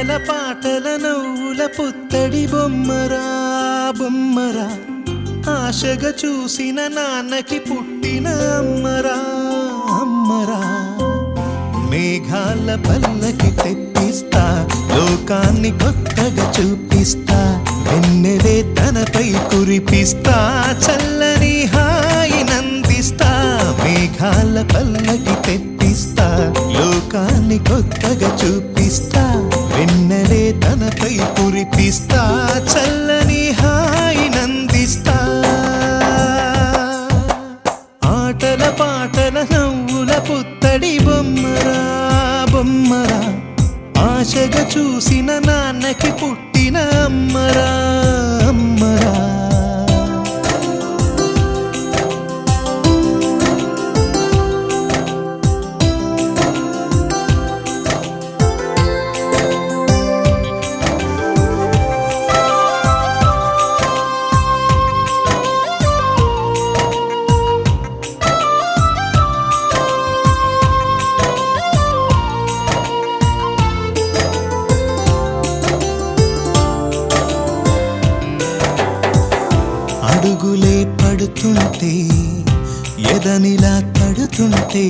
ఆటల పాటల నవ్వుల పుత్తడి బొమ్మరా బొమ్మరా ఆశగా చూసిన నాన్నకి పుట్టిన అమ్మరా అమ్మరా మేఘాల పల్లకి తెప్పిస్తా లోకాన్ని కొత్తగా చూపిస్తా వెన్నెలే తనపై కురిపిస్తా చల్లని హాయినందిస్తా మేఘాల పల్లకి తెప్పిస్తా లోకాన్ని కొత్తగా చూపిస్తా వెన్నెలే తనపై కురిపిస్తా చల్లని హాయినందిస్తా ఆటల పాటల నవ్వుల పుత్తడి బొమ్మరా బొమ్మరా ఆశగా చూసిన నాన్నకి పుట్టిన అమ్మరా అమ్మరా అడుగులే పడుతుంటే ఎదనిలా తడుతుంటే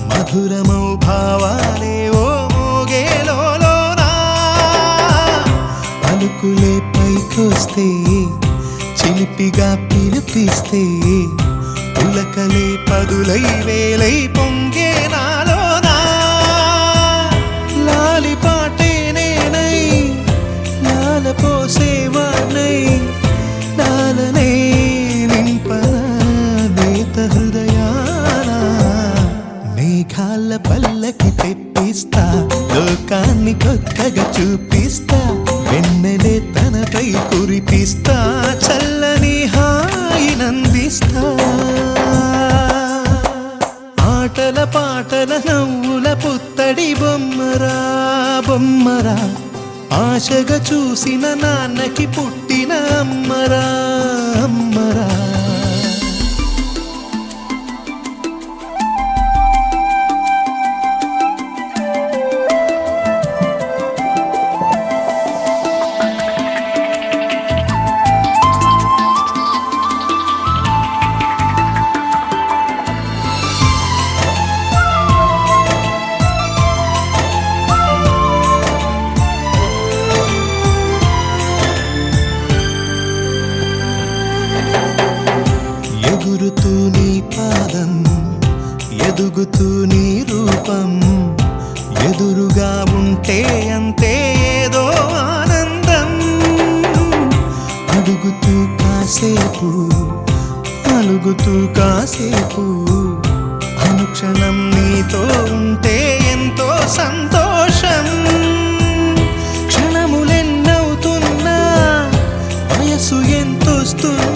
మధురమౌ భావాలే ఓ మోగేలోనా పలుకులే పైకొస్తే చిలిపిగా పిలిపిస్తే పులకలే పదులై వేలై పొంగే నాలోనా లాలి పాటే నేనై లాల పోసేవాణ్ణై లాలనే నింపనేత హృదయాన మేఘాల పల్లకి తెప్పిస్తా లోకాన్ని కొత్తగా చూపిస్తా వెన్నెలే తనపై కురిపిస్తా చల్లని హాయినందిస్తా ఆటల పాటల నవ్వుల పుత్తడి బొమ్మరా బొమ్మరా ఆశగా చూసిన నాన్నకి పుట్టిన అమ్మరా అమ్మరా ఎగురుతూ నీ పాదం ఎదుగుతూ నీ రూపం ఎదురుగా ఉంటే అంతే ఏదో ఆనందం అడుగుతూ కాసేపు అలుగుతూ కాసేపు అనుక్షణం నీతో ఉంటే ఎంతో సంతోషం క్షణములెన్నవుతున్నా వయసు ఎంతొస్తున్నా